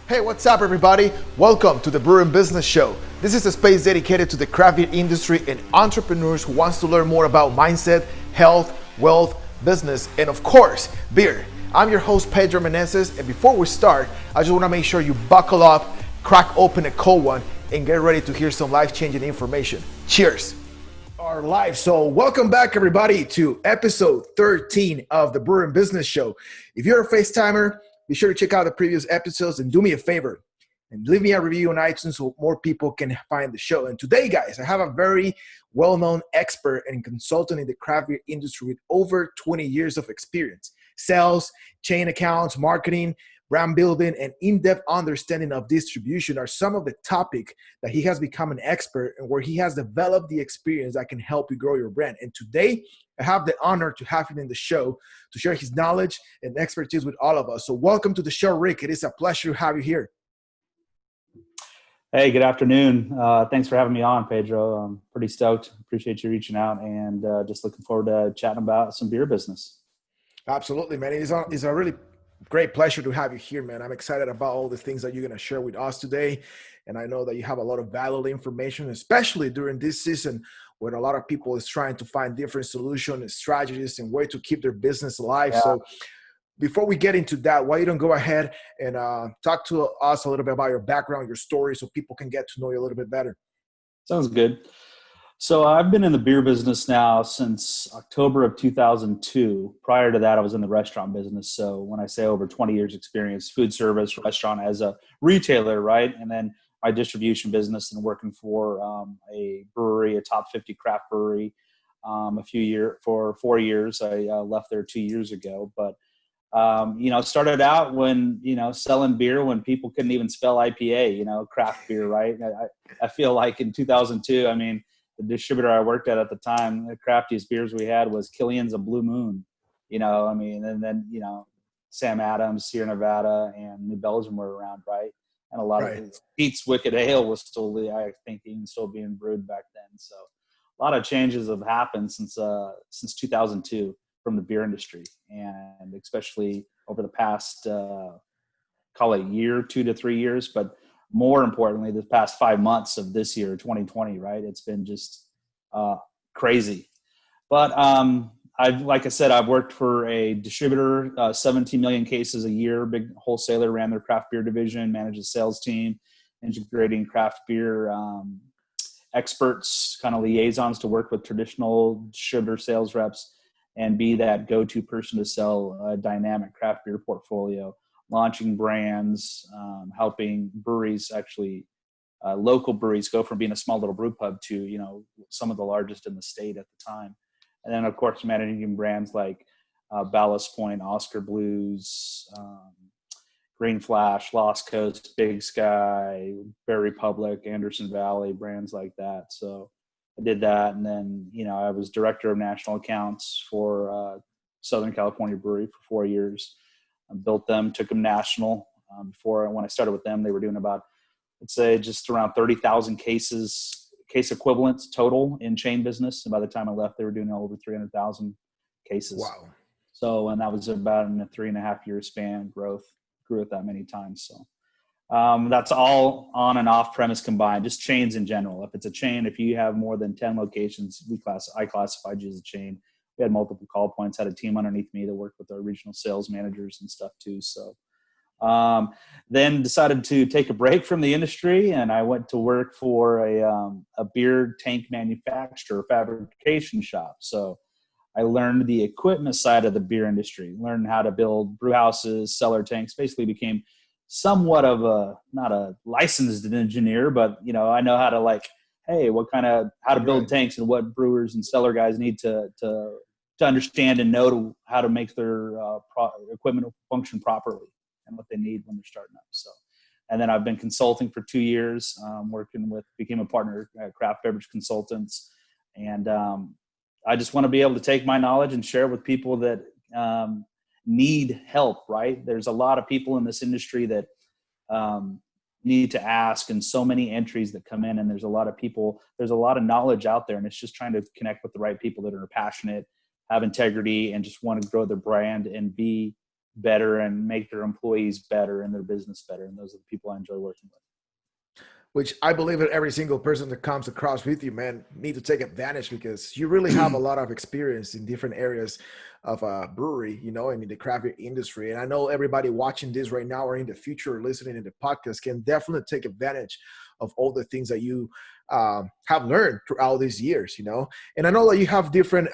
Hey, what's up everybody? Welcome to the Brewing Business Show. This is a space dedicated to the craft beer industry and entrepreneurs who wants to learn more about mindset, health, wealth, business, and of course, beer. I'm your host, Pedro Meneses, and before we start, I just want to make sure you buckle up, crack open a cold one, and get ready to hear some life-changing information. Cheers. Our live. So welcome back everybody to episode 13 of the Brewing Business Show. If you're a FaceTimer, be sure to check out the previous episodes and do me a favor and leave me a review on iTunes so more people can find the show. And today, guys, I have a very well-known expert and consultant in the craft beer industry with over 20 years of experience. Sales, chain accounts, marketing, brand building, and in-depth understanding of distribution are some of the topics that he has become an expert and where he has developed the experience that can help you grow your brand. And today, I have the honor to have him in the show to share his knowledge and expertise with all of us. So welcome to the show, Rick. It is a pleasure to have you here. Hey, good afternoon. Thanks for having me on, Pedro. I'm pretty stoked. Appreciate you reaching out and just looking forward to chatting about some beer business. Absolutely, man. It's a really great pleasure to have you here, man. I'm excited about all the things that you're going to share with us today. And I know that you have a lot of valuable information, especially during this season when a lot of people is trying to find different solutions and strategies and way to keep their business alive. Yeah. So before we get into that, why you don't go ahead and talk to us a little bit about your background, your story, so people can get to know you a little bit better. Sounds good. So I've been in the beer business now since October of 2002. Prior to that, I was in the restaurant business. So when I say over 20 years experience, food service, restaurant as a retailer, right? And then my distribution business and working for a brewery, a top 50 craft brewery, for 4 years. I left there 2 years ago. But, started out when, selling beer when people couldn't even spell IPA, craft beer, right? I feel like in 2002, the distributor I worked at the time, the craftiest beers we had was Killian's and Blue Moon, and then, Sam Adams, Sierra Nevada, and New Belgium were around, right? And a lot of Pete's Wicked Ale was still, I think, even still being brewed back then. So a lot of changes have happened since 2002 from the beer industry, and especially over the past, call it year, 2 to 3 years, but more importantly, the past 5 months of this year, 2020, right? It's been just crazy. But like I said, I've worked for a distributor, 17 million cases a year, big wholesaler, ran their craft beer division, managed a sales team, integrating craft beer experts, kind of liaisons to work with traditional distributor sales reps and be that go-to person to sell a dynamic craft beer portfolio, launching brands, helping breweries, actually local breweries, go from being a small little brew pub to, some of the largest in the state at the time. And then, of course, managing brands like Ballast Point, Oscar Blues, Green Flash, Lost Coast, Big Sky, Bear Republic, Anderson Valley, brands like that. So I did that. And then, I was director of national accounts for Southern California Brewery for 4 years. I built them, took them national. When I started with them, they were doing about, let's say, just around 30,000 case equivalents total in chain business. And by the time I left, they were doing over 300,000 cases. Wow. So, and that was about in a 3.5 year span grew it that many times. So that's all on and off premise combined, just chains in general. If it's a chain, if you have more than 10 locations, I classified you as a chain. We had multiple call points, had a team underneath me that worked with our regional sales managers and stuff too. So then decided to take a break from the industry, and I went to work for a beer tank manufacturer fabrication shop. So I learned the equipment side of the beer industry, learned how to build brew houses, cellar tanks, basically became somewhat of not a licensed engineer, but I know how to how to build tanks and what brewers and cellar guys need to understand and know how to make their equipment function properly and what they need when they're starting up. So, and then I've been consulting for 2 years, became a partner at Craft Beverage Consultants. And I just want to be able to take my knowledge and share it with people that need help, right? There's a lot of people in this industry that need to ask, and so many entries that come in, and there's a lot of knowledge out there, and it's just trying to connect with the right people that are passionate, have integrity, and just want to grow their brand and be better and make their employees better and their business better. And those are the people I enjoy working with. Which I believe that every single person that comes across with you, man, need to take advantage, because you really have a lot of experience in different areas of a brewery, and in the craft beer industry. And I know everybody watching this right now or in the future listening to the podcast can definitely take advantage of all the things that you have learned throughout these years, And I know that you have different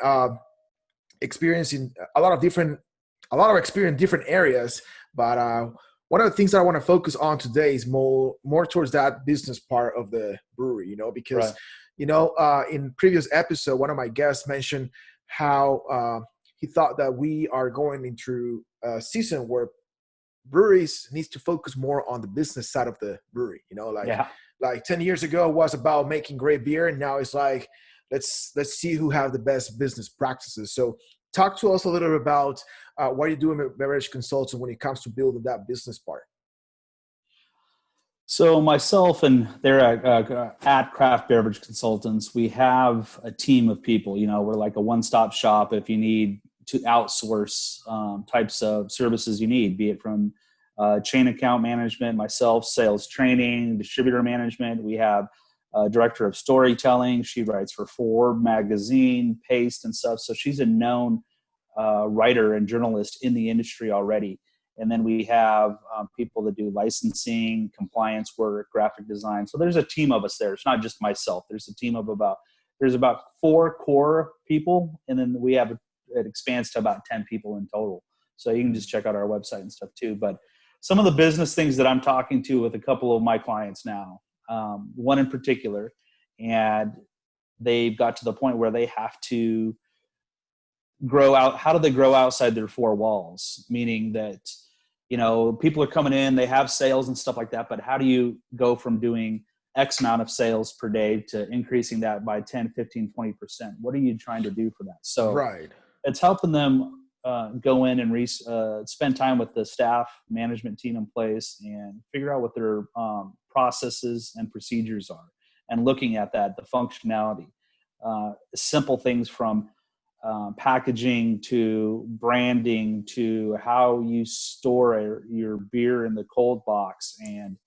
experience in a lot of experience in different areas, but one of the things that I want to focus on today is more towards that business part of the brewery, because, Right. In previous episode, one of my guests mentioned how he thought that we are going into a season where breweries needs to focus more on the business side of the brewery, Yeah. like 10 years ago it was about making great beer, and now it's like, let's see who have the best business practices. So talk to us a little bit about what you do in Beverage Consulting when it comes to building that business part. So myself and they're at Craft Beverage Consultants, we have a team of people. We're like a one-stop shop if you need to outsource types of services you need, be it from chain account management, myself, sales training, distributor management. We have a director of storytelling. She writes for Forbes magazine, Paste, and stuff. So she's a known writer and journalist in the industry already. And then we have people that do licensing, compliance work, graphic design. So there's a team of us there. It's not just myself. There's a team of about 4 core people. And then it expands to about 10 people in total. So you can just check out our website and stuff too. But some of the business things that I'm talking to with a couple of my clients now, one in particular, and they've got to the point where they have to grow out. How do they grow outside their 4 walls? Meaning that, people are coming in, they have sales and stuff like that, but how do you go from doing X amount of sales per day to increasing that by 10, 15, 20%? What are you trying to do for that? So Right. it's helping them go in and spend time with the staff management team in place and figure out what their processes and procedures are, and looking at that, the functionality, simple things from packaging to branding to how you store your beer in the cold box, and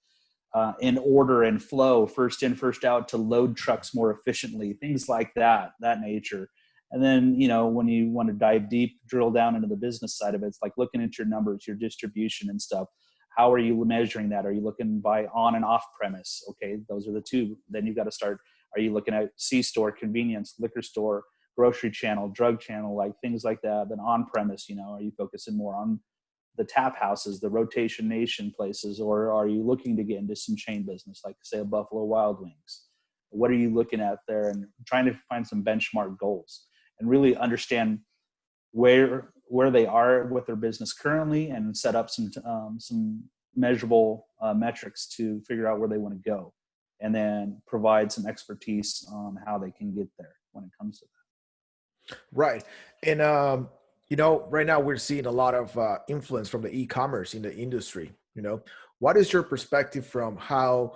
in order and flow, first in, first out, to load trucks more efficiently, things like that nature. And then, when you want to dive deep, drill down into the business side of it, it's like looking at your numbers, your distribution and stuff. How are you measuring that? Are you looking by on and off premise? Okay, those are the 2. Then you've got to start, are you looking at C-store, convenience, liquor store, grocery channel, drug channel, like things like that? Then on premise, are you focusing more on the tap houses, the rotation nation places, or are you looking to get into some chain business, like say a Buffalo Wild Wings? What are you looking at there, and trying to find some benchmark goals and really understand where they are with their business currently, and set up some measurable metrics to figure out where they want to go, and then provide some expertise on how they can get there when it comes to that. Right. And, right now we're seeing a lot of influence from the e-commerce in the industry. What is your perspective from how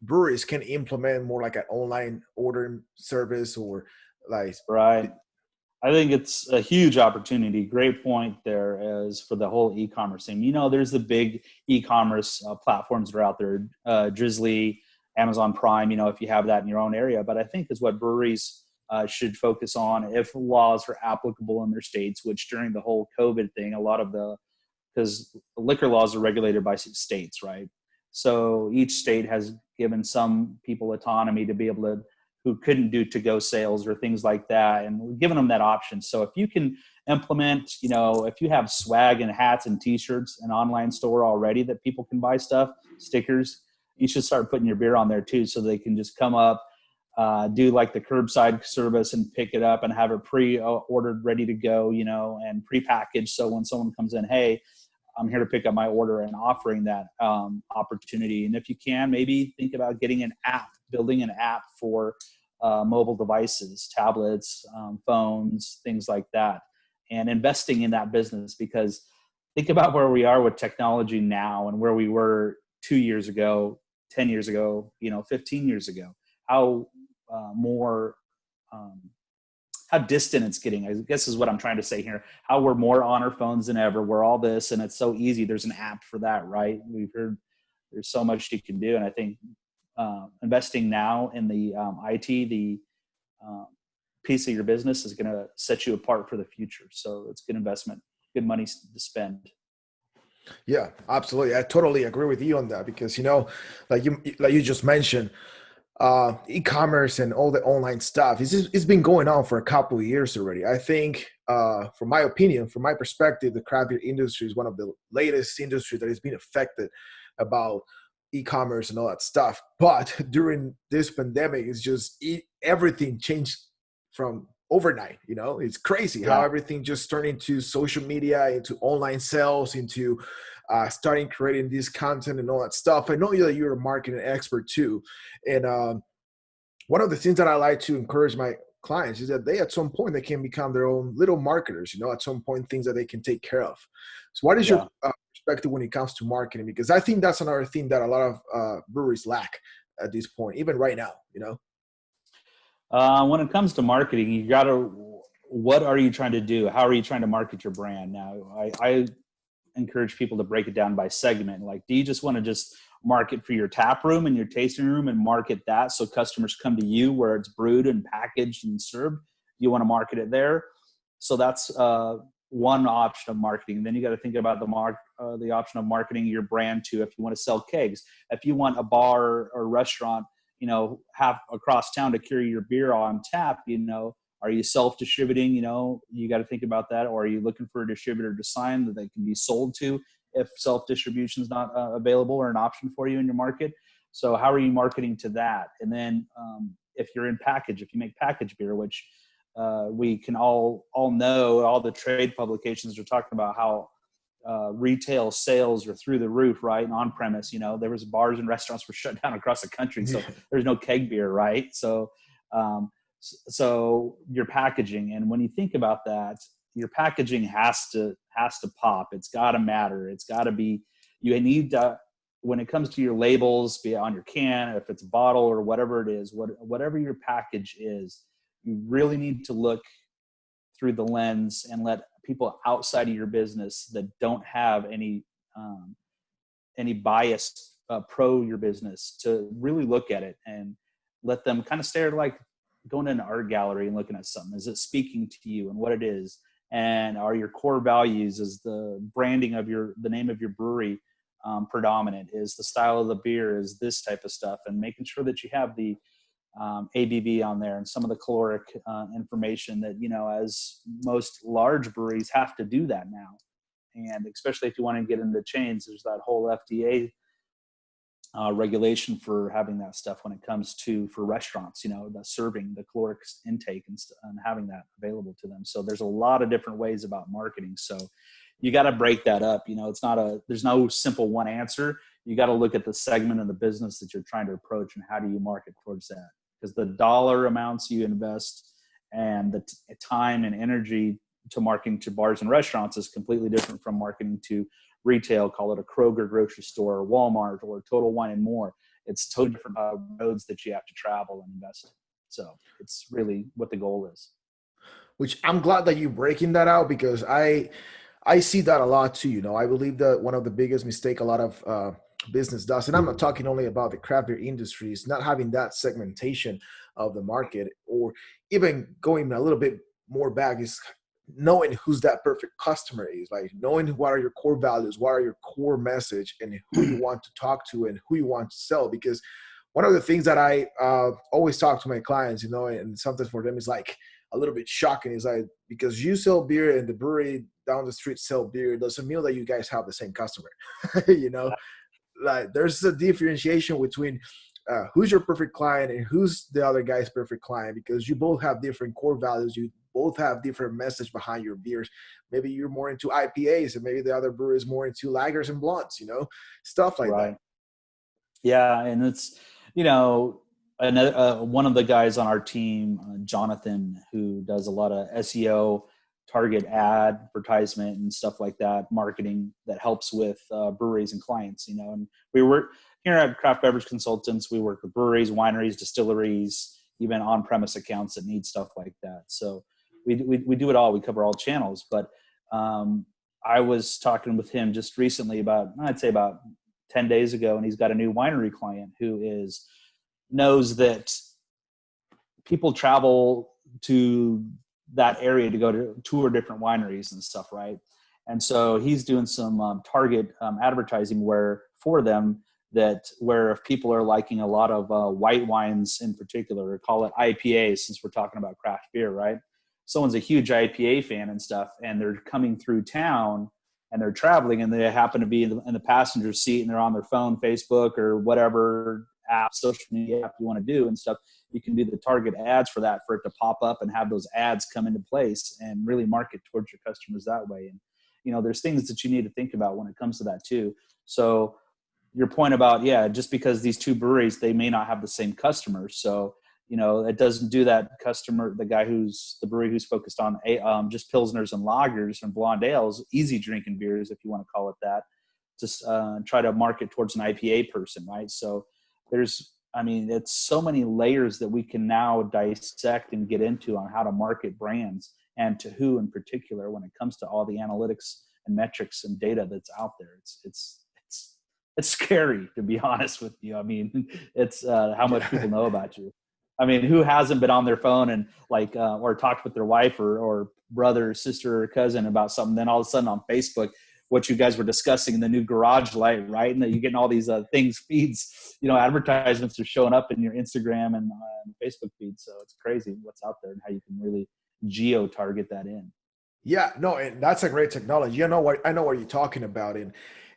breweries can implement more like an online ordering service, or like? Right. I think it's a huge opportunity. Great point there as for the whole e-commerce thing. There's the big e-commerce platforms that are out there, Drizzly, Amazon Prime, if you have that in your own area. But I think is what breweries should focus on, if laws are applicable in their states, which during the whole COVID thing, because liquor laws are regulated by states, right? So each state has given some people autonomy to be able to, who couldn't do to-go sales or things like that, and we're giving them that option. So if you can implement, if you have swag and hats and t-shirts, an online store already that people can buy stuff, stickers, you should start putting your beer on there too, so they can just come up, do like the curbside service and pick it up and have it pre-ordered, ready to go, and pre-packaged. So when someone comes in, hey, I'm here to pick up my order, and offering that opportunity. And if you can, maybe think about getting an app, building an app for mobile devices, tablets, phones, things like that, and investing in that business. Because think about where we are with technology now and where we were 2 years ago, 10 years ago, 15 years ago, how more how distant it's getting, I guess is what I'm trying to say here. How we're more on our phones than ever. We're all this, and it's so easy. There's an app for that, right? We've heard there's so much you can do. And I think investing now in the IT, the piece of your business is going to set you apart for the future. So it's good investment, good money to spend. Yeah, absolutely. I totally agree with you on that because, like you just mentioned, e-commerce and all the online stuff, it's been going on for a couple of years already. I think, from my opinion, from my perspective, the craft beer industry is one of the latest industry that has been affected about e-commerce and all that stuff. But during this pandemic, it's just everything changed from overnight. It's crazy how Yeah. everything just turned into social media, into online sales, into starting creating this content and all that stuff. I know that you're a marketing expert too, and one of the things that I like to encourage my clients is that they, at some point, they can become their own little marketers. At some point, things that they can take care of. So, what is Yeah. your perspective when it comes to marketing? Because I think that's another thing that a lot of breweries lack at this point, even right now. When it comes to marketing, what are you trying to do? How are you trying to market your brand? Now, I encourage people to break it down by segment. Like, do you just want to just market for your tap room and your tasting room and market that so customers come to you where it's brewed and packaged and served? You want to market it there? So that's one option of marketing. Then you got to think about the option of marketing your brand to, if you want to sell kegs, if you want a bar or restaurant, have across town to carry your beer on tap, are you self-distributing? You got to think about that. Or are you looking for a distributor to sign that they can be sold to if self-distribution is not available or an option for you in your market? So how are you marketing to that? And then if you're in package, if you make package beer, which we can all know, all the trade publications are talking about how retail sales are through the roof, right? And on premise, there was bars and restaurants were shut down across the country. So there's no keg beer, right? So your packaging, and when you think about that, your packaging has to pop. It's got to matter. It's got to be, you need to, when it comes to your labels, be it on your can, if it's a bottle or whatever it is, whatever your package is, you really need to look through the lens and let people outside of your business that don't have any bias pro your business to really look at it and let them kind of stare, like going to an art gallery and looking at something. Is it speaking to you and what it is? And are your core values, is the branding of the name of your brewery predominant? Is the style of the beer, is this type of stuff? And making sure that you have the ABV on there and some of the caloric information that, as most large breweries have to do that now. And especially if you want to get into chains, there's that whole FDA regulation for having that stuff when it comes to, for restaurants, the serving, the caloric intake and having that available to them. So there's a lot of different ways about marketing. So you got to break that up. There's no simple one answer. You got to look at the segment of the business that you're trying to approach and how do you market towards that? Because the dollar amounts you invest and the time and energy to marketing to bars and restaurants is completely different from marketing to retail, call it a Kroger grocery store or Walmart or Total Wine and More. It's totally different roads that you have to travel and invest in. So it's really what the goal is. Which I'm glad that you're breaking that out, because I see that a lot too. I believe that one of the biggest mistake a lot of business does, and I'm not talking only about the craft beer industry, is not having that segmentation of the market, or even going a little bit more back, is knowing who's that perfect customer is, like knowing what are your core values, what are your core message, and who you want to talk to and who you want to sell. Because one of the things that I always talk to my clients, and sometimes for them is like a little bit shocking, is like, because you sell beer and the brewery down the street sell beer, it doesn't mean that you guys have the same customer. Like there's a differentiation between who's your perfect client and who's the other guy's perfect client, because you both have different core values. You both have different message behind your beers. Maybe you're more into IPAs and maybe the other brewer is more into lagers and blondes, stuff like that. Yeah. And it's, another, one of the guys on our team, Jonathan, who does a lot of SEO, target advertisement and stuff like that, marketing that helps with breweries and clients, and we work here at Craft Beverage Consultants. We work with breweries, wineries, distilleries, even on-premise accounts that need stuff like that. So we do it all. We cover all channels. But I was talking with him just recently I'd say about 10 days ago, and he's got a new winery client who knows that people travel to that area to go to tour different wineries and stuff, right? And so he's doing some target advertising where if people are liking a lot of white wines in particular, or call it IPAs, since we're talking about craft beer, right? Someone's a huge IPA fan and stuff, and they're coming through town and they're traveling, and they happen to be in the passenger seat, and they're on their phone, Facebook, or whatever app, social media app you want to do and stuff. You can do the target ads for that, for it to pop up and have those ads come into place and really market towards your customers that way. And, there's things that you need to think about when it comes to that too. So your point about, just because these two breweries, they may not have the same customers. So, it doesn't do that customer, the brewery who's focused on just Pilsners and lagers and blonde ales, easy drinking beers, if you want to call it that, just try to market towards an IPA person, right? So it's so many layers that we can now dissect and get into on how to market brands, and to who in particular when it comes to all the analytics and metrics and data that's out there. It's scary, to be honest with you. I mean, it's how much people know about you. I mean, who hasn't been on their phone and or talked with their wife or brother, sister, or cousin about something? Then all of a sudden on Facebook, what you guys were discussing in the new garage light, right? And that you're getting all these feeds, advertisements are showing up in your Instagram and Facebook feed. So it's crazy what's out there and how you can really geo-target that in. Yeah, no, and that's a great technology. I know what you're talking about.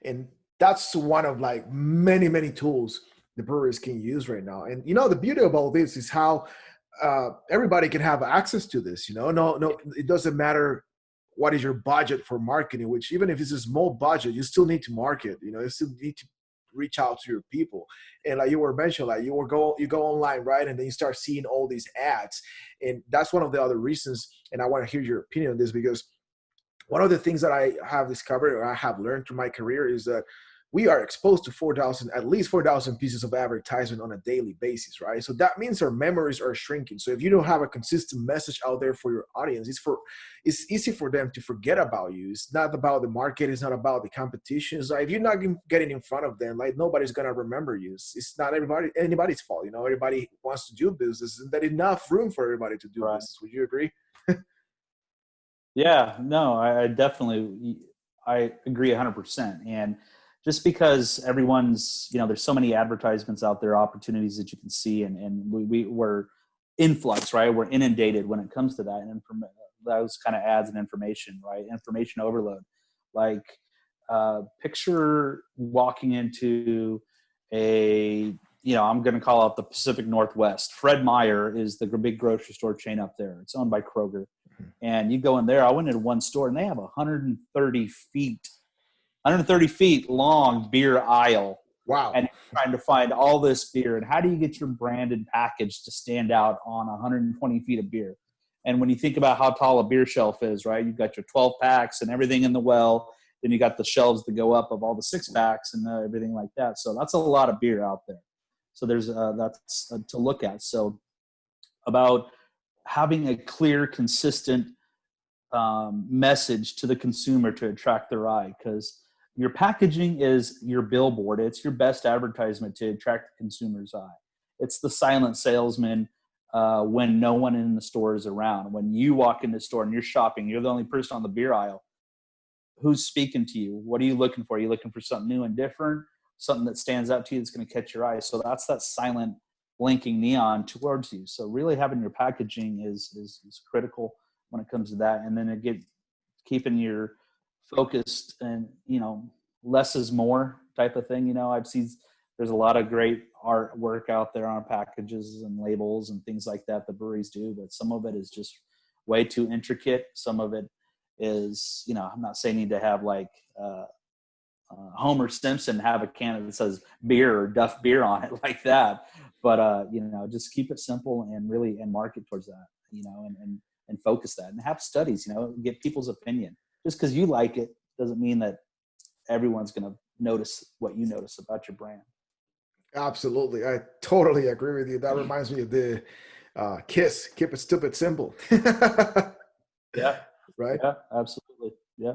And that's one of many, many tools the brewers can use right now. And, the beauty of all this is how everybody can have access to this, no, it doesn't matter what is your budget for marketing, which even if it's a small budget, you still need to market, you still need to reach out to your people. And like you were mentioning, you go online, right? And then you start seeing all these ads. And that's one of the other reasons. And I want to hear your opinion on this, because one of the things that I have discovered, or I have learned through my career, is that we are exposed to at least 4,000 pieces of advertisement on a daily basis, right? So that means our memories are shrinking. So if you don't have a consistent message out there for your audience, it's easy for them to forget about you. It's not about the market. It's not about the competition. So if you're not getting in front of them, nobody's going to remember you. It's not anybody's fault. Everybody wants to do business, and there's enough room for everybody to do business. Would you agree? Yeah, no, I definitely, I agree 100%. And just because everyone's, there's so many advertisements out there, opportunities that you can see, and we're influx, right? We're inundated when it comes to that, and those kind of ads and information, right? Information overload. Picture walking into I'm going to call out the Pacific Northwest. Fred Meyer is the big grocery store chain up there. It's owned by Kroger. And you go in there, I went into one store and they have 130 feet long beer aisle. Wow. And trying to find all this beer. And how do you get your branded package to stand out on 120 feet of beer? And when you think about how tall a beer shelf is, right, you've got your 12 packs and everything in the well. Then you got the shelves that go up of all the 6 packs and everything like that. So that's a lot of beer out there. So there's that's to look at. So about having a clear, consistent message to the consumer to attract their eye, because your packaging is your billboard. It's your best advertisement to attract the consumer's eye. It's the silent salesman when no one in the store is around. When you walk in the store and you're shopping, you're the only person on the beer aisle. Who's speaking to you? What are you looking for? Are you looking for something new and different? Something that stands out to you that's going to catch your eye? So that's that silent blinking neon towards you. So really having your packaging is critical when it comes to that. And then keeping your focused and, less is more type of thing. I've seen there's a lot of great artwork out there on packages and labels and things like that the breweries do, but some of it is just way too intricate. Some of it is, I'm not saying you need to have Homer Simpson have a can that says beer or Duff beer on it like that. But, just keep it simple and market towards that, and focus that and have studies, get people's opinion. Just because you like it doesn't mean that everyone's going to notice what you notice about your brand. Absolutely. I totally agree with you. That reminds me of the KISS, keep it stupid simple. Yeah. right? Yeah, absolutely. Yeah.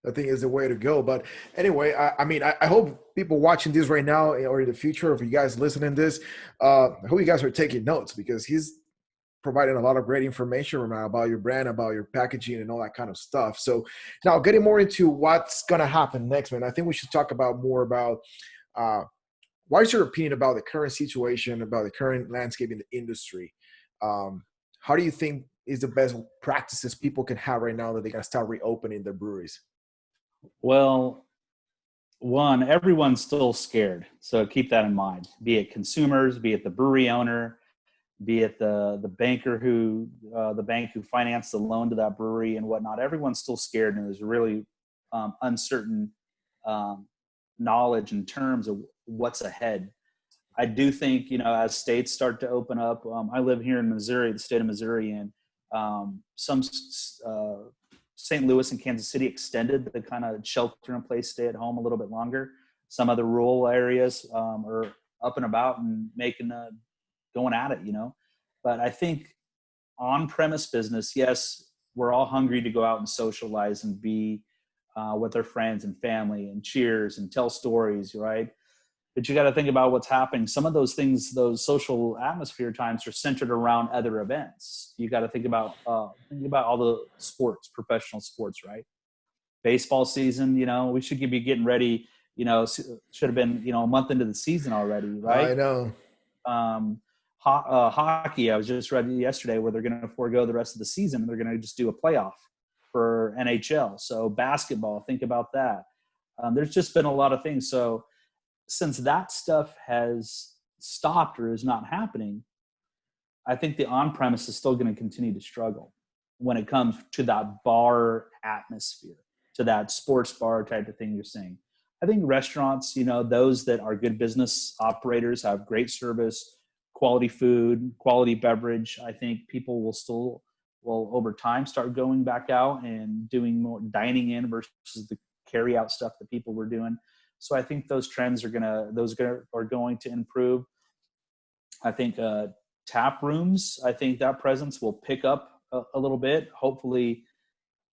I think is the way to go. But anyway, I hope people watching this right now or in the future, if you guys listening to this, I hope you guys are taking notes because he's providing a lot of great information about your brand, about your packaging and all that kind of stuff. So now getting more into what's going to happen next, man, I think we should talk about more about what is your opinion about the current situation, about the current landscape in the industry? How do you think is the best practices people can have right now that they can start reopening their breweries? Well, one, everyone's still scared. So keep that in mind, be it consumers, be it the brewery owner, be it the banker who the bank who financed the loan to that brewery and whatnot. Everyone's still scared, and there's really uncertain um, knowledge in terms of what's ahead. I do think, as states start to open up, I live here in Missouri, the state of Missouri, and some St. Louis and Kansas City extended the kind of shelter in place, stay at home a little bit longer. Some of the rural areas are up and about and making going at it, But I think on-premise business, yes, we're all hungry to go out and socialize and be with our friends and family and cheers and tell stories, right? But you got to think about what's happening. Some of those things, those social atmosphere times, are centered around other events. You got to think about all the sports, professional sports, right? Baseball season, we should be getting ready. Should have been a month into the season already, right? I know. Hockey, I was just read yesterday where they're going to forego the rest of the season and they're going to just do a playoff for NHL. So basketball, think about that. There's just been a lot of things. So since that stuff has stopped or is not happening, I think the on-premise is still going to continue to struggle when it comes to that bar atmosphere, to that sports bar type of thing you're saying. I think restaurants, those that are good business operators, have great service, quality food, quality beverage. I think people will over time start going back out and doing more dining in versus the carry out stuff that people were doing. So I think those trends are going to improve. I think tap rooms, I think that presence will pick up a little bit, hopefully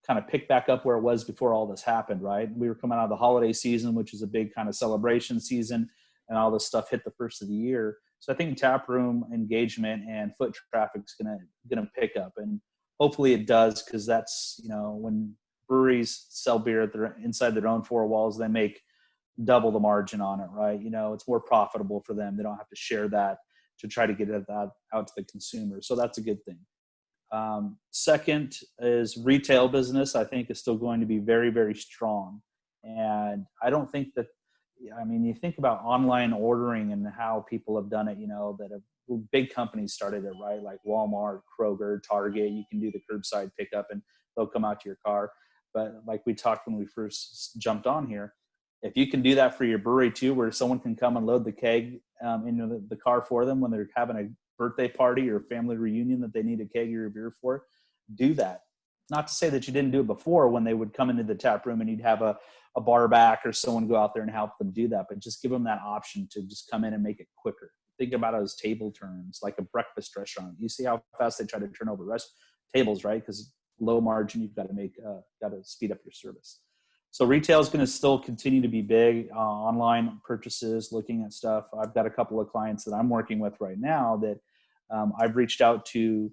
kind of pick back up where it was before all this happened, right? We were coming out of the holiday season, which is a big kind of celebration season, and all this stuff hit the first of the year. So I think tap room engagement and foot traffic is gonna pick up, and hopefully it does, because that's, when breweries sell beer inside their own four walls, they make double the margin on it, right? It's more profitable for them. They don't have to share that to try to get that out to the consumer. So that's a good thing. Second is retail business. I think is still going to be very, very strong. And I don't think that, you think about online ordering and how people have done it, big companies started it, right? Like Walmart, Kroger, Target, you can do the curbside pickup and they'll come out to your car. But like we talked when we first jumped on here, if you can do that for your brewery too, where someone can come and load the keg into the car for them when they're having a birthday party or family reunion that they need a keg or a beer for, do that. Not to say that you didn't do it before when they would come into the tap room and you'd have a bar back or someone go out there and help them do that, but just give them that option to just come in and make it quicker. Think about it as table turns, like a breakfast restaurant. You see how fast they try to turn over tables, right? Because low margin, you've got to speed up your service. So retail is going to still continue to be big. Online purchases, looking at stuff. I've got a couple of clients that I'm working with right now that I've reached out to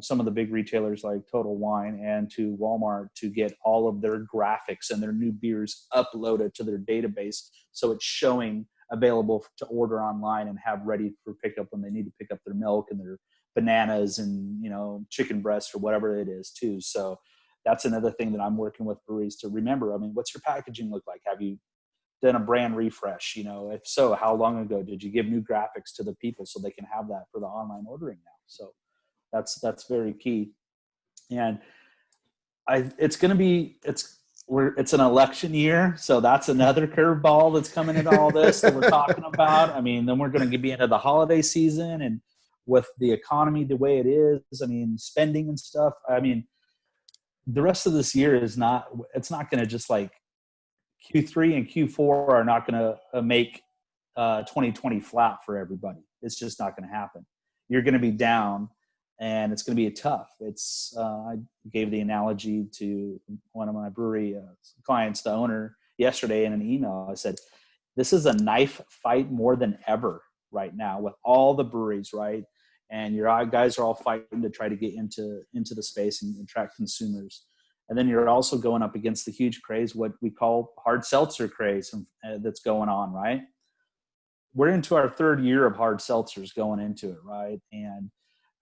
some of the big retailers like Total Wine and to Walmart to get all of their graphics and their new beers uploaded to their database, so it's showing available to order online and have ready for pickup when they need to pick up their milk and their bananas and chicken breast or whatever it is too. So that's another thing that I'm working with breweries to remember. What's your packaging look like? Have you done a brand refresh? If so, how long ago did you give new graphics to the people so they can have that for the online ordering now? So that's very key. And it's an election year, so that's another curveball that's coming into all this that we're talking about. Then we're going to be into the holiday season, and with the economy the way it is, spending and stuff. The rest of this year it's not going to just like Q3 and Q4 are not going to make 2020 flat for everybody. It's just not going to happen. You're going to be down. and it's going to be tough. I gave the analogy to one of my brewery clients, the owner, yesterday in an email. I said, this is a knife fight more than ever right now with all the breweries, right? And your guys are all fighting to try to get into the space and attract consumers. And then you're also going up against the huge craze, what we call hard seltzer craze that's going on, right? We're into our third year of hard seltzers going into it, right? And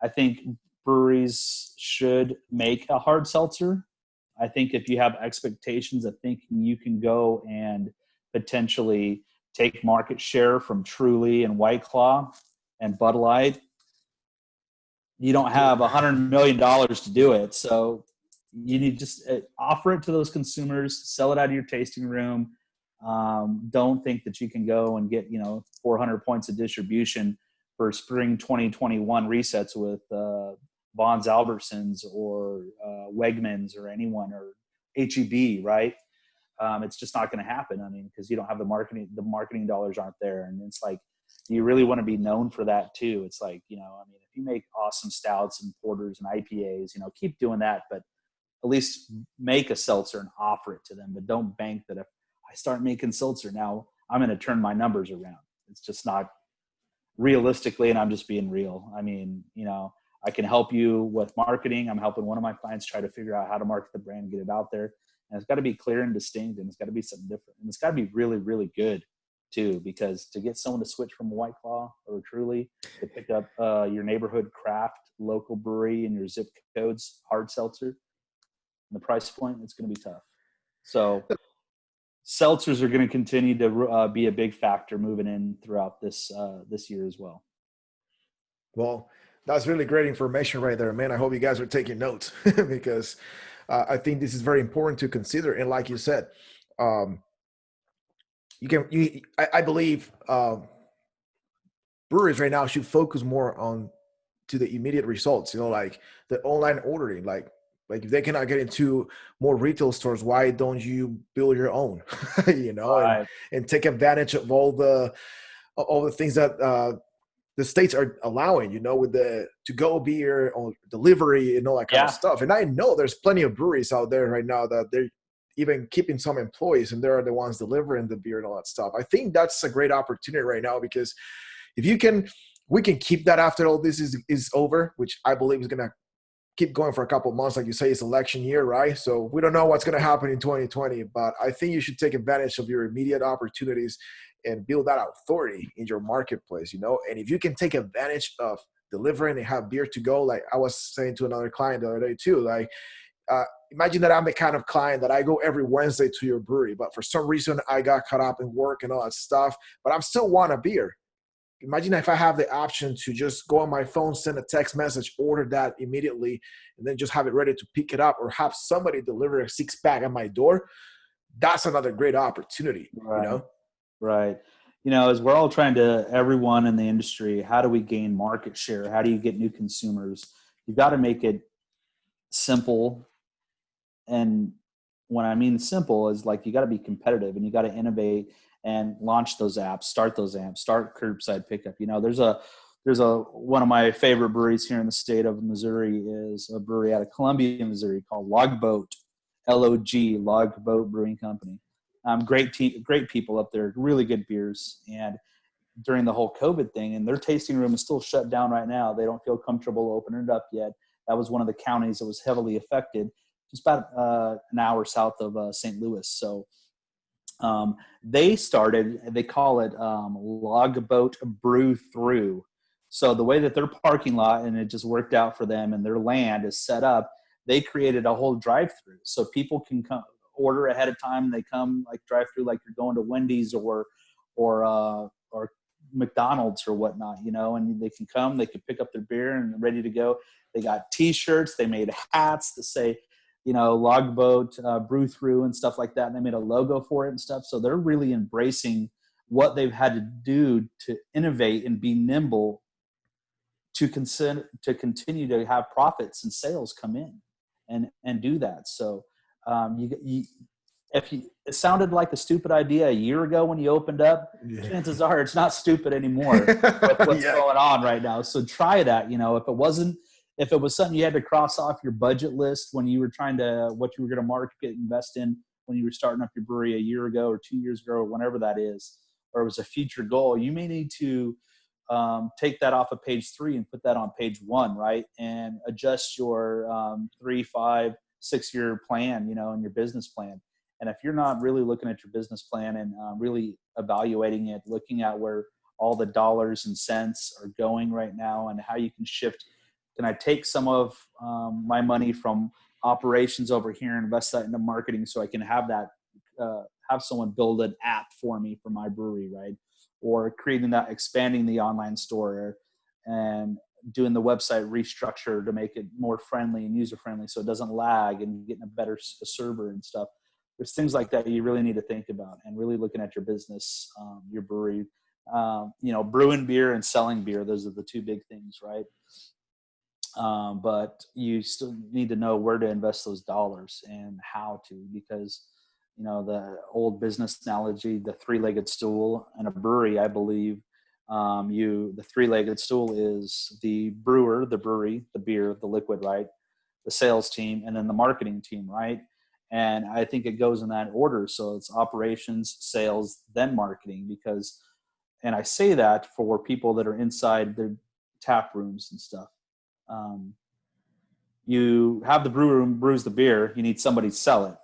I think breweries should make a hard seltzer. I think if you have expectations of thinking you can go and potentially take market share from Truly and White Claw and Bud Light, you don't have $100 million to do it. So you need to just offer it to those consumers, sell it out of your tasting room. Don't think that you can go and get 400 points of distribution for spring 2021 resets with Bonds Albertsons or Wegmans or anyone, or HEB, right? It's just not going to happen. I mean, because you don't have the marketing dollars aren't there. And it's like, you really want to be known for that too. It's like, if you make awesome stouts and porters and IPAs, keep doing that, but at least make a seltzer and offer it to them. But don't bank that if I start making seltzer now, I'm going to turn my numbers around. It's just not realistically, and I'm just being real. I mean, I can help you with marketing. I'm helping one of my clients try to figure out how to market the brand and get it out there. And it's got to be clear and distinct, and it's got to be something different. And it's got to be really, really good too, because to get someone to switch from White Claw or Truly to pick up your neighborhood craft local brewery and your zip codes hard seltzer, and the price point, it's going to be tough. So seltzers are going to continue to be a big factor moving in throughout this year as well. Well, that's really great information right there, man. I hope you guys are taking notes because I think this is very important to consider. And like you said, I believe breweries right now should focus more on to the immediate results, like the online ordering, like if they cannot get into more retail stores, why don't you build your own, Right. and take advantage of all the things that the states are allowing, with the to-go beer or delivery and all that kind of stuff. And I know there's plenty of breweries out there right now that they're even keeping some employees, and they're the ones delivering the beer and all that stuff. I think that's a great opportunity right now, because if we can keep that after all this is over, which I believe is going to keep going for a couple of months. Like you say, it's election year, right? So we don't know what's going to happen in 2020, but I think you should take advantage of your immediate opportunities and build that authority in your marketplace, And if you can take advantage of delivering and have beer to go, like I was saying to another client the other day too, like, imagine that I'm the kind of client that I go every Wednesday to your brewery, but for some reason I got caught up in work and all that stuff, but I'm still want a beer. Imagine if I have the option to just go on my phone, send a text message, order that immediately, and then just have it ready to pick it up, or have somebody deliver a 6-pack at my door. That's another great opportunity, Right. Right. As we're all trying to, everyone in the industry, how do we gain market share? How do you get new consumers? You've got to make it simple. And when I mean simple is like, you got to be competitive, and you got to innovate and launch those apps, start curbside pickup. There's a one of my favorite breweries here in the state of Missouri is a brewery out of Columbia, Missouri called Logboat, LOG, Logboat Brewing Company. Great people up there, really good beers. And during the whole COVID thing, and their tasting room is still shut down right now. They don't feel comfortable opening it up yet. That was one of the counties that was heavily affected, just about an hour south of St. Louis. So they call it Logboat Brew Through. So the way that their parking lot, and it just worked out for them, and their land is set up, they created a whole drive-through. So people can come order ahead of time, and they come like drive-through, like you're going to Wendy's or McDonald's or whatnot, and they can come, they can pick up their beer and they're ready to go. They got T-shirts, they made hats that say, Logboat Brew Through and stuff like that. And they made a logo for it and stuff. So they're really embracing what they've had to do to innovate and be nimble to continue to have profits and sales come in and do that. So it sounded like a stupid idea a year ago when you opened up, chances are it's not stupid anymore with what's going on right now. So try that. If it wasn't if it was something you had to cross off your budget list when you were what you were going to market, invest in when you were starting up your brewery a year ago or 2 years ago or whenever that is, or it was a future goal, you may need to take that off of page 3 and put that on page 1, right? And adjust your 3, 5, 6-year plan, and your business plan. And if you're not really looking at your business plan and really evaluating it, looking at where all the dollars and cents are going right now and how you can shift, can I take some of my money from operations over here and invest that into marketing so I can have that, have someone build an app for me for my brewery, right? Or expanding the online store and doing the website restructure to make it more friendly and user friendly so it doesn't lag, and getting a better server and stuff. There's things like that you really need to think about, and really looking at your business, your brewery, brewing beer and selling beer. Those are the 2 big things, right? But you still need to know where to invest those dollars and how to, because the old business analogy, the 3-legged stool in a brewery, I believe, the 3-legged stool is the brewer, the brewery, the beer, the liquid, right? The sales team, and then the marketing team, right? And I think it goes in that order. So it's operations, sales, then marketing, and I say that for people that are inside their tap rooms and stuff. You have the brewer who brews the beer, you need somebody to sell it.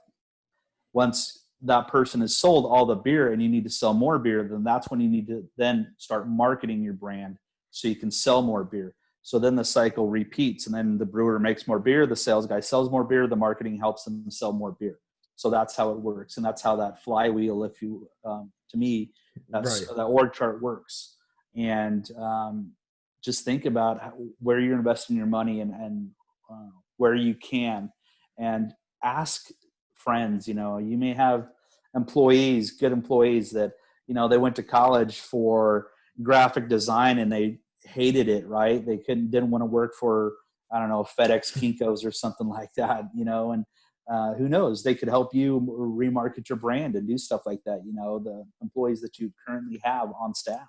Once that person has sold all the beer and you need to sell more beer, then that's when you need to then start marketing your brand so you can sell more beer. So then the cycle repeats, and then the brewer makes more beer, the sales guy sells more beer, the marketing helps them sell more beer. So that's how it works. And that's how that flywheel, to me, that's Right. that org chart works. And just think about where you're investing your money and where you can, and ask friends. You may have good employees that they went to college for graphic design and they hated it, right? They didn't want to work for, I don't know, FedEx, Kinko's or something like that, and who knows, they could help you remarket your brand and do stuff like that. The employees that you currently have on staff,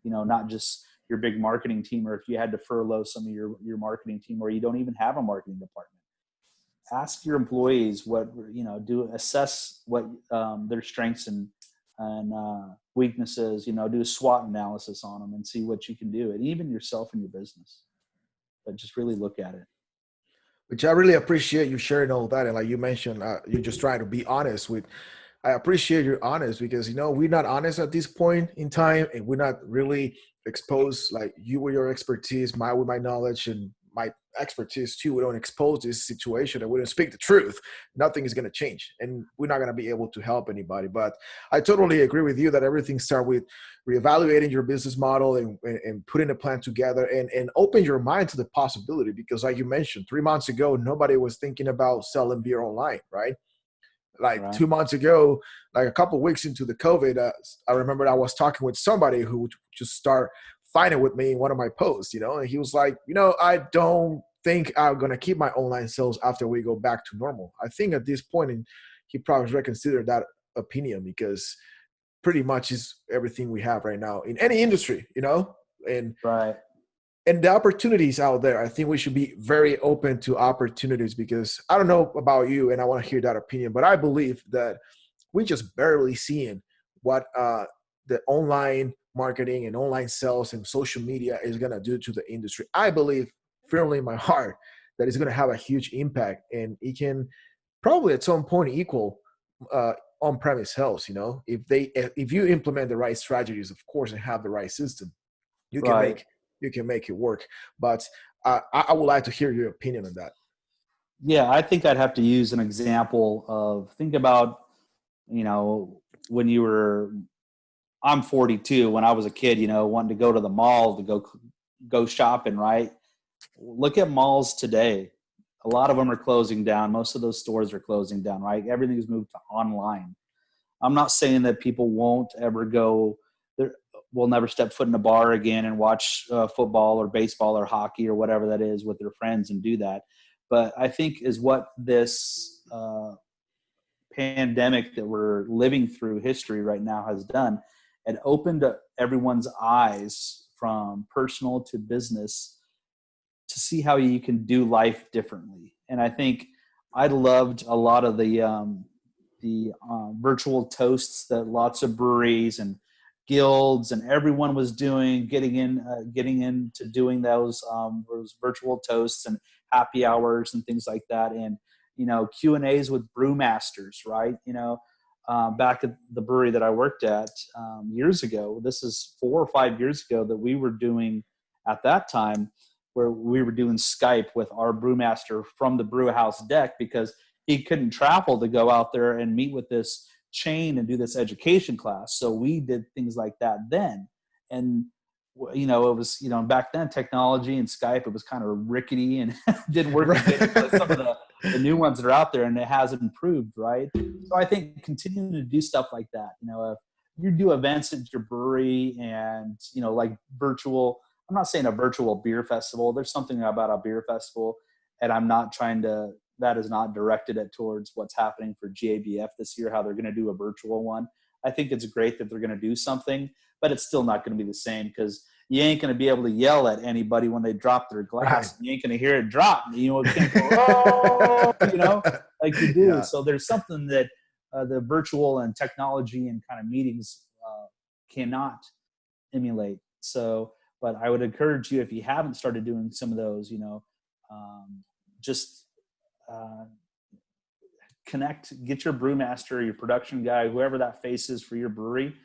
not just your big marketing team, or if you had to furlough some of your marketing team, or you don't even have a marketing department. Ask your employees assess what their strengths and weaknesses, do a SWOT analysis on them and see what you can do, and even yourself in your business. But just really look at it. Which I really appreciate you sharing all that. And like you mentioned, you're just trying to be honest with. I appreciate you're honest, because we're not honest at this point in time, and we're not really exposed, like you with your expertise, my with my knowledge and my expertise too. We don't expose this situation, and we don't speak the truth. Nothing is going to change, and we're not going to be able to help anybody. But I totally agree with you that everything starts with reevaluating your business model and putting a plan together, and open your mind to the possibility. Because like you mentioned, 3 months ago, nobody was thinking about selling beer online, right? Like Right. 2 months ago, like a couple of weeks into the COVID, I remember I was talking with somebody who would just start fighting with me in one of my posts, and he was like, I don't think I'm going to keep my online sales after we go back to normal. I think at this point, and he probably reconsidered that opinion, because pretty much is everything we have right now in any industry, and Right. and the opportunities out there. I think we should be very open to opportunities, because I don't know about you, and I want to hear that opinion, but I believe that we just barely seeing what the online marketing and online sales and social media is going to do to the industry. I believe firmly in my heart that it's going to have a huge impact, and it can probably at some point equal on-premise sales. If you implement the right strategies, of course, and have the right system, you can Right. make it work. But I would like to hear your opinion on that. Yeah, I think I'd have to use an example of, think about, when you were, I'm 42. When I was a kid, wanting to go to the mall to go shopping, right? Look at malls today. A lot of them are closing down. Most of those stores are closing down, right? Everything's moved to online. I'm not saying that people won't ever go there, will never step foot in a bar again and watch football or baseball or hockey or whatever that is with their friends and do that. But I think is what this pandemic that we're living through history right now has done. It opened up everyone's eyes from personal to business to see how you can do life differently. And I think I loved a lot of the virtual toasts that lots of breweries and guilds and everyone was doing, getting into doing those virtual toasts and happy hours and things like that. And, Q&As with brewmasters, right? Back at the brewery that I worked at years ago, this is 4 or 5 years ago, that we were doing at that time, where we were doing Skype with our brewmaster from the brew house deck, because he couldn't travel to go out there and meet with this chain and do this education class. So we did things like that then. And, it was, back then technology and Skype, it was kind of rickety and didn't work as good as some of the new ones that are out there, and it has improved, right? So I think continuing to do stuff like that, if you do events at your brewery and, like virtual, I'm not saying a virtual beer festival. There's something about a beer festival, and I'm not trying to, that is not directed at towards what's happening for GABF this year, how they're going to do a virtual one. I think it's great that they're going to do something, but it's still not going to be the same, because you ain't going to be able to yell at anybody when they drop their glass. Right. You ain't going to hear it drop. It can't go, oh, like you do. Yeah. So there's something that the virtual and technology and kind of meetings cannot emulate. So, but I would encourage you, if you haven't started doing some of those, just connect, get your brewmaster, your production guy, whoever that face is for your brewery,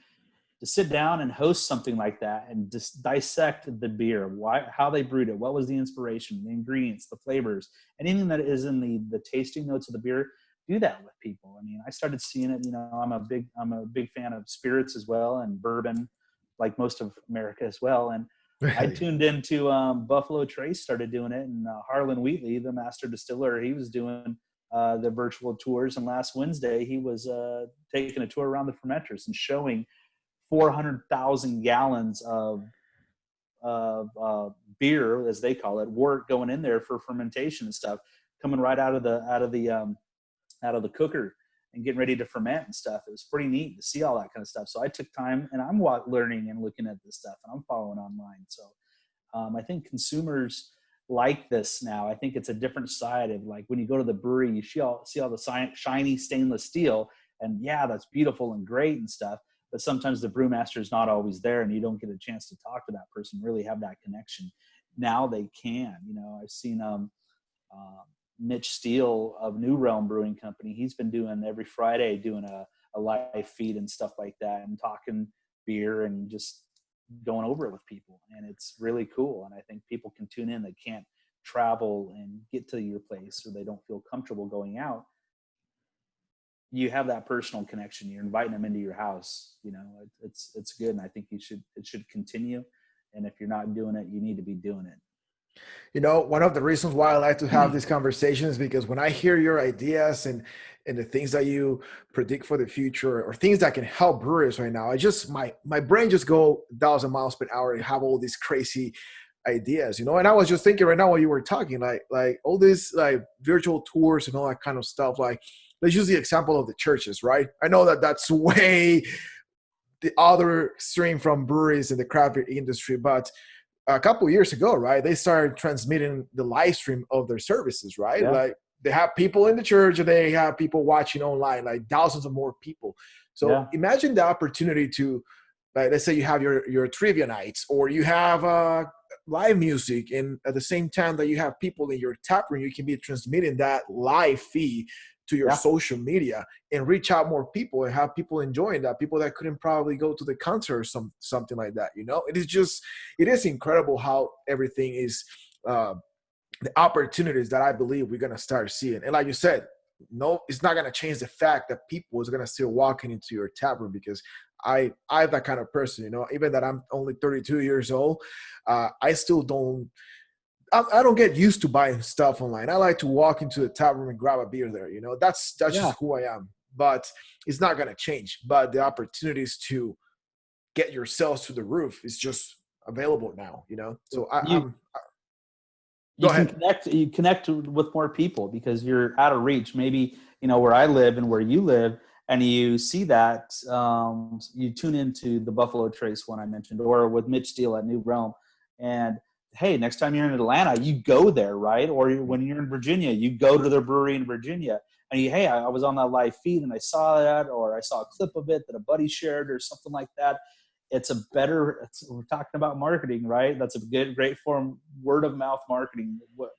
to sit down and host something like that and just dissect the beer, how they brewed it, what was the inspiration, the ingredients, the flavors, anything that is in the tasting notes of the beer. Do that with people. I mean, I started seeing it. I'm a big fan of spirits as well, and bourbon, like most of America as well. And I tuned into Buffalo Trace started doing it, and Harlan Wheatley, the master distiller, he was doing the virtual tours. And last Wednesday, he was taking a tour around the fermenters and showing 400,000 gallons of beer, as they call it, wort going in there for fermentation and stuff, coming right out of the cooker and getting ready to ferment and stuff. It was pretty neat to see all that kind of stuff. So I took time, and I'm learning and looking at this stuff, and I'm following online. So I think consumers like this now. I think it's a different side of, like, when you go to the brewery, you see all the shiny stainless steel, and yeah, that's beautiful and great and stuff. But sometimes the brewmaster is not always there, and you don't get a chance to talk to that person, really have that connection. Now they can. I've seen Mitch Steele of New Realm Brewing Company. He's been doing every Friday, doing a live feed and stuff like that, and talking beer and just going over it with people. And it's really cool. And I think people can tune in that can't travel and get to your place, or they don't feel comfortable going out. You have that personal connection. You're inviting them into your house. It's good. And I think it should continue. And if you're not doing it, you need to be doing it. One of the reasons why I like to have these conversations, because when I hear your ideas and the things that you predict for the future, or things that can help brewers right now, my brain just go 1,000 miles per hour and have all these crazy ideas, And I was just thinking right now while you were talking, like all these like virtual tours and all that kind of stuff. Like, let's use the example of the churches, right? I know that that's way the other extreme from breweries in the craft beer industry, but a couple of years ago, right, they started transmitting the live stream of their services, right? Yeah. Like, they have people in the church, and they have people watching online, like thousands of more people. So Imagine the opportunity to, like, let's say you have your trivia nights, or you have live music, and at the same time that you have people in your tap room, you can be transmitting that live feed to your social media and reach out more people and have people enjoying that, people that couldn't probably go to the concert or something like that. It is incredible how everything is, the opportunities that I believe we're going to start seeing. And like you said, no, it's not going to change the fact that people is going to still walking into your tap room, because I'm that kind of person, even that I'm only 32 years old, I still don't get used to buying stuff online. I like to walk into the tap room and grab a beer there. That's just who I am. But it's not going to change. But the opportunities to get your sales to the roof is just available now. So you connect with more people because you're out of reach. Maybe where I live and where you live, and you see that you tune into the Buffalo Trace one I mentioned, or with Mitch Steele at New Realm, and hey, next time you're in Atlanta, you go there, right? Or when you're in Virginia, you go to their brewery in Virginia. And hey, I was on that live feed and I saw that, or I saw a clip of it that a buddy shared or something like that. We're talking about marketing, right? That's a great form, word of mouth marketing. What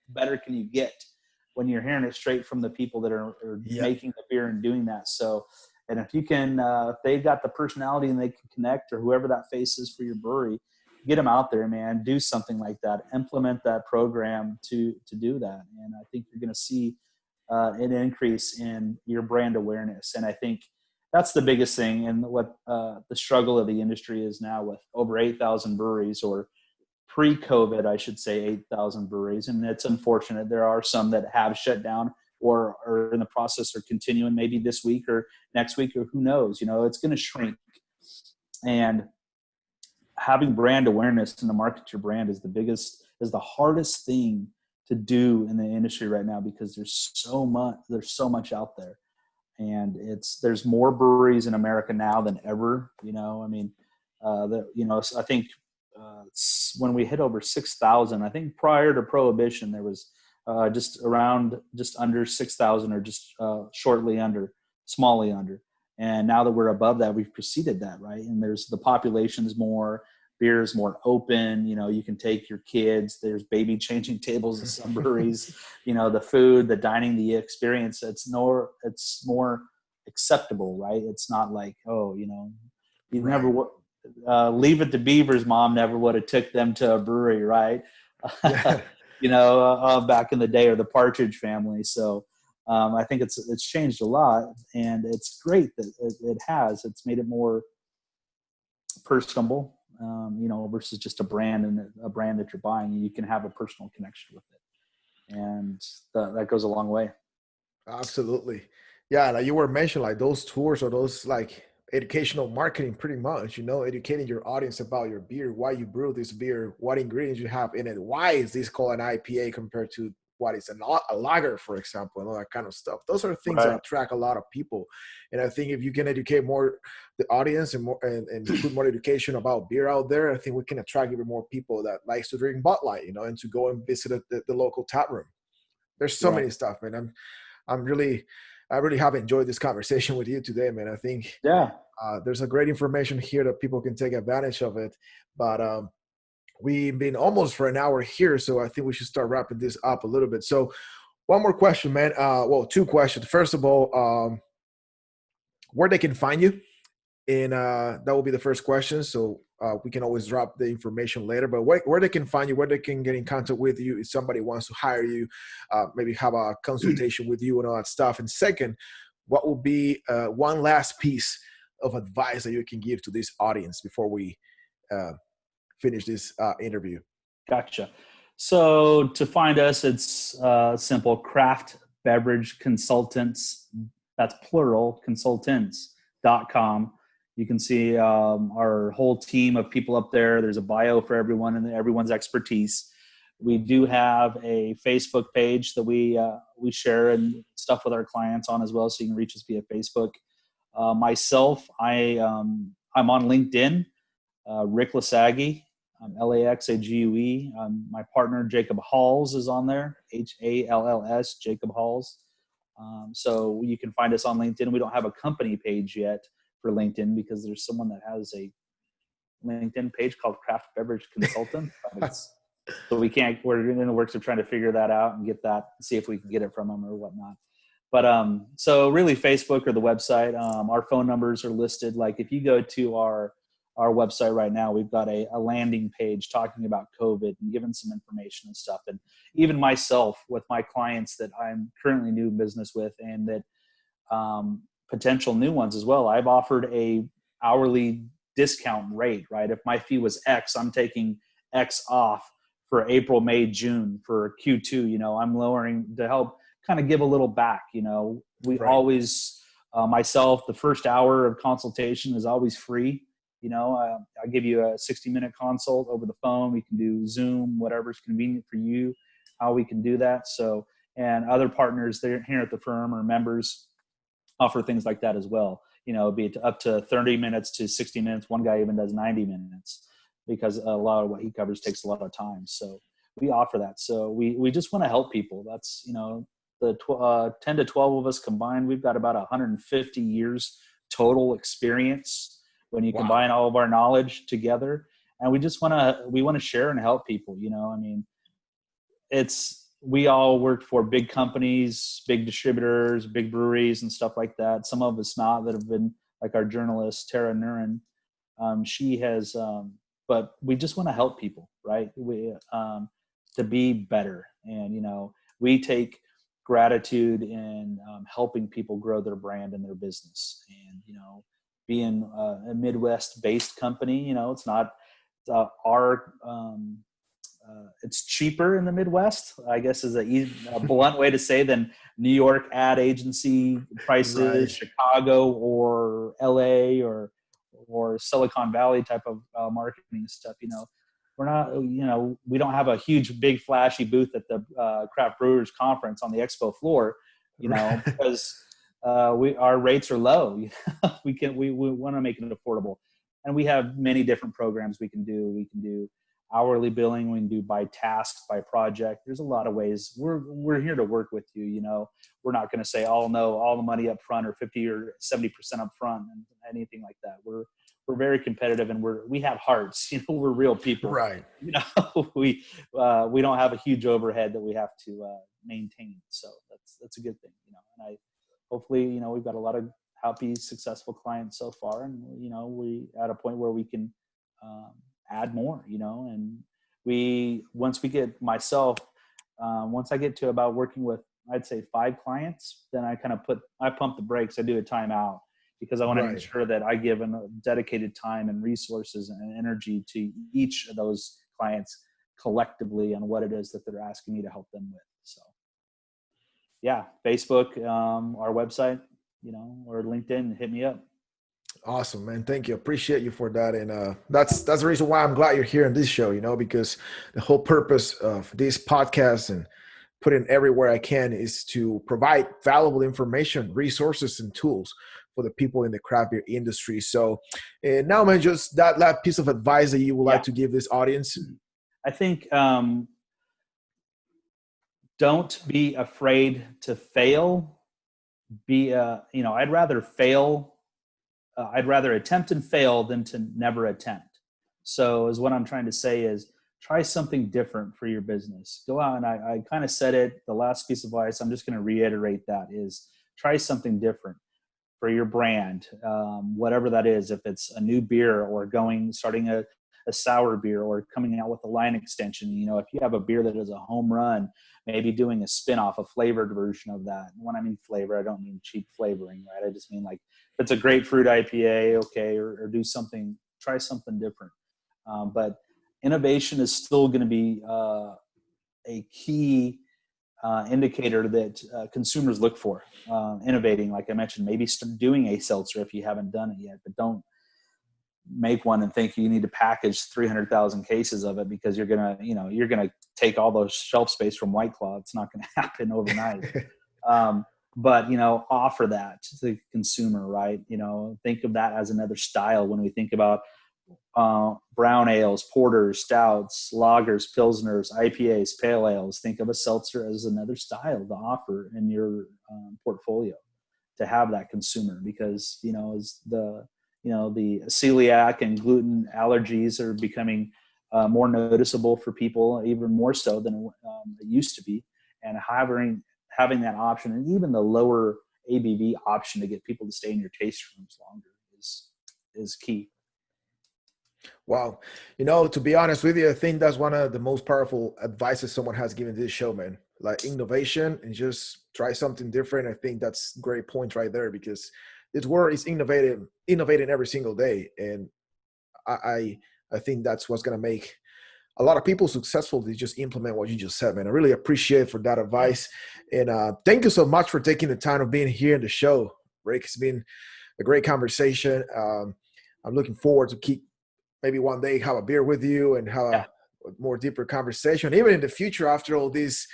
better can you get when you're hearing it straight from the people that are making the beer and doing that? So, and if you can, if they've got the personality and they can connect, or whoever that face is for your brewery, get them out there, man. Do something like that. Implement that program to do that, and I think you're going to see an increase in your brand awareness. And I think that's the biggest thing, and what the struggle of the industry is now with over 8,000 breweries, or pre-COVID, I should say 8,000 breweries. And it's unfortunate. There are some that have shut down or are in the process or continuing maybe this week or next week, or who knows, it's going to shrink. And having brand awareness and to market your brand is the hardest thing to do in the industry right now, because there's so much out there. And there's more breweries in America now than ever, I think when we hit over 6,000, I think prior to Prohibition, there was just under 6,000, or just smally under. And now that we're above that, we've preceded that, right? And the population's more, beer is more open. You can take your kids. There's baby changing tables in some breweries. The food, the dining, the experience. It's more acceptable, right? It's not like, never. Leave It to Beaver's mom never would have took them to a brewery, right? Yeah. Back in the day, or the Partridge Family. So I think it's changed a lot, and it's great that it has. It's made it more personable, versus just a brand that you're buying. You can have a personal connection with it, and that goes a long way. Absolutely. Yeah, like you were mentioning, like those tours or those like educational marketing, pretty much, educating your audience about your beer, why you brew this beer, what ingredients you have in it, why is this called an IPA compared to what is a lager, for example, and all that kind of stuff. Those are things that attract a lot of people. And I think if you can educate more the audience and put more education about beer out there, I think we can attract even more people that likes to drink Bud Light, and to go and visit the local tap room. There's so many stuff, man. I really have enjoyed this conversation with you today, man. I think there's a great information here that people can take advantage of it. But we've been almost for an hour here, so I think we should start wrapping this up a little bit. So one more question, man. Two questions. First of all, where they can find you. And that will be the first question. So we can always drop the information later, but where they can find you, where they can get in contact with you if somebody wants to hire you, maybe have a consultation with you and all that stuff. And second, what will be one last piece of advice that you can give to this audience before we finish this interview? Gotcha. So to find us, it's simple. Craft Beverage Consultants, that's plural, consultants.com. You can see our whole team of people up there. There's a bio for everyone and everyone's expertise. We do have a Facebook page that we share and stuff with our clients on as well, so you can reach us via Facebook. Myself, I'm on LinkedIn. Rick Laxague, Laxague. My partner Jacob Halls is on there, Halls, Jacob Halls. So you can find us on LinkedIn. We don't have a company page yet for LinkedIn because there's someone that has a LinkedIn page called Craft Beverage Consultant. So we're in the works of trying to figure that out and get that, see if we can get it from them or whatnot. But so really Facebook or the website, our phone numbers are listed. Like if you go to our website right now, we've got a landing page talking about COVID and giving some information and stuff. And even myself with my clients that I'm currently new business with and that potential new ones as well, I've offered a hourly discount rate, right? If my fee was X, I'm taking X off for April, May, June for Q2, I'm lowering to help kind of give a little back. We always, myself, the first hour of consultation is always free. I give you a 60-minute consult over the phone. We can do Zoom, whatever's convenient for you, how we can do that. So, and other partners there here at the firm or members offer things like that as well. Be it up to 30 minutes to 60 minutes. One guy even does 90 minutes. because a lot of what he covers takes a lot of time. So we offer that. So we just want to help people. That's, the 10 to 12 of us combined, we've got about 150 years total experience when you combine all of our knowledge together. And we want to share and help people. We all worked for big companies, big distributors, big breweries and stuff like that. Some of us not, that have been, like our journalist, Tara Nurin. She has, but we just want to help people, right? To be better. And, we take gratitude in helping people grow their brand and their business. And, being a Midwest based company, it's not it's cheaper in the Midwest, I guess, is a blunt way to say, than New York ad agency prices, Chicago or LA or Silicon Valley type of marketing stuff. We're not, we don't have a huge, big, flashy booth at the Craft Brewers Conference on the expo floor, because our rates are low. We want to make it affordable, and we have many different programs we can do. We can do hourly billing. We can do by task, by project. There's a lot of ways. We're here to work with you. We're not going to say, all the money up front, or 50 or 70% up front, and anything like that. We're very competitive, and we have hearts. We're real people. Right. We don't have a huge overhead that we have to maintain. So that's a good thing. And hopefully, we've got a lot of happy, successful clients so far, and we at a point where we can add more. And once I get to about working with, I'd say 5 clients, then I pump the brakes. I do a timeout, because I want to ensure that I give a dedicated time and resources and energy to each of those clients collectively on what it is that they're asking me to help them with. So yeah, Facebook, our website, or LinkedIn, hit me up. Awesome, man. Thank you. Appreciate you for that. And that's the reason why I'm glad you're here on this show, because the whole purpose of this podcast and put in everywhere I can is to provide valuable information, resources, and tools for the people in the craft beer industry. So now, man, just that piece of advice that you would like to give this audience. I think don't be afraid to fail. I'd rather fail. I'd rather attempt and fail than to never attempt. So is what I'm trying to say is, try something different for your business. Go out, and I kind of said it, the last piece of advice, I'm just going to reiterate that, is try something different for your brand, whatever that is. If it's a new beer, or starting a sour beer, or coming out with a line extension. If you have a beer that is a home run, maybe doing a spin-off, a flavored version of that. And when I mean flavor, I don't mean cheap flavoring, right? I just mean, like, if it's a grapefruit IPA, okay, or do something, try something different. But innovation is still going to be a key indicator that consumers look for. Innovating, like I mentioned, maybe doing a seltzer if you haven't done it yet, but don't make one and think you need to package 300,000 cases of it, because you're gonna take all those shelf space from White Claw. It's not going to happen overnight. But offer that to the consumer, right? Think of that as another style when we think about brown ales, porters, stouts, lagers, pilsners, IPAs, pale ales. Think of a seltzer as another style to offer in your portfolio, to have that consumer, because as the celiac and gluten allergies are becoming more noticeable for people, even more so than it used to be, and having that option, and even the lower ABV option to get people to stay in your taste rooms longer is key. Wow. To be honest with you, I think that's one of the most powerful advices someone has given this show, man. Like, innovation and just try something different. I think that's a great point right there, because this world is innovating every single day. And I think that's what's going to make a lot of people successful, to just implement what you just said, man. I really appreciate for that advice. And thank you so much for taking the time of being here in the show, Rick. It's been a great conversation. I'm looking forward to keep maybe one day have a beer with you and have a more deeper conversation, even in the future, after all this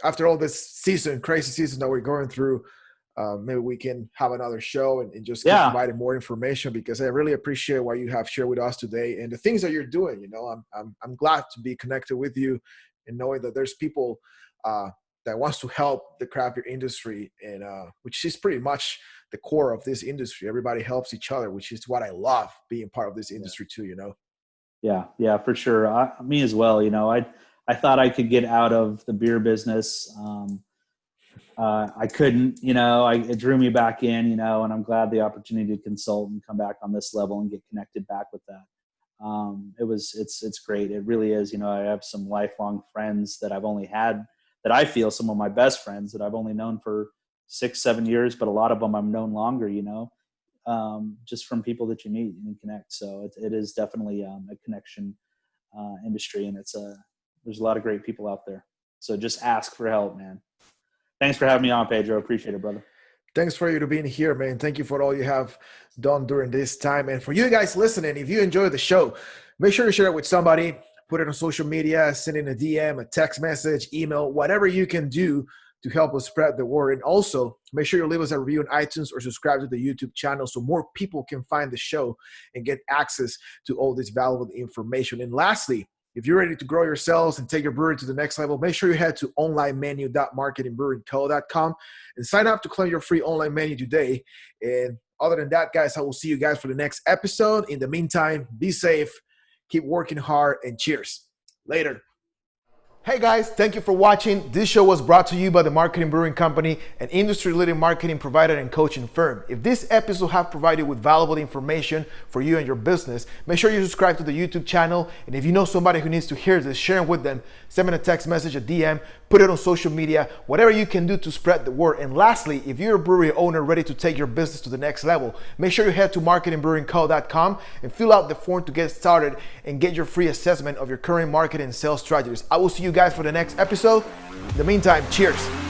season, crazy season that we're going through. maybe we can have another show and just keep Yeah. providing more information, because I really appreciate what you have shared with us today and the things that you're doing. You know, I'm glad to be connected with you and knowing that there's people that wants to help the craft beer industry, and which is pretty much the core of this industry. Everybody helps each other, which is what I love being part of this industry too, you know? Yeah, for sure. Me as well. You know, I thought I could get out of the beer business. I couldn't, you know, it drew me back in, you know, and I'm glad the opportunity to consult and come back on this level and get connected back with that. It's great. It really is. You know, I have some lifelong friends that I've only had, that I feel some of my best friends that I've only known for 6-7 years, but a lot of them I've known longer, you know, just from people that you meet and connect. So it is definitely a connection industry, and there's a lot of great people out there. So just ask for help, man. Thanks for having me on, Pedro. Appreciate it, brother. Thanks for you to being here, man. Thank you for all you have done during this time. And for you guys listening, if you enjoy the show, make sure you share it with somebody, put it on social media, send in a DM, a text message, email, whatever you can do to help us spread the word. And also make sure you leave us a review on iTunes or subscribe to the YouTube channel so more people can find the show and get access to all this valuable information. And lastly, if you're ready to grow your sales and take your brewery to the next level, make sure you head to onlinemenu.marketingbrewingco.com and sign up to claim your free online menu today. And other than that, guys, I will see you guys for the next episode. In the meantime, be safe, keep working hard, and cheers. Later. Hey guys, thank you for watching. This show was brought to you by the Marketing Brewing Company, an industry-leading marketing provider and coaching firm. If this episode have provided with valuable information for you and your business, make sure you subscribe to the YouTube channel. And if you know somebody who needs to hear this, share it with them. Send me a text message, a DM, put it on social media, whatever you can do to spread the word. And lastly, if you're a brewery owner ready to take your business to the next level, make sure you head to marketingbrewingco.com and fill out the form to get started and get your free assessment of your current marketing and sales strategies. I will see you guys for the next episode. In the meantime, cheers.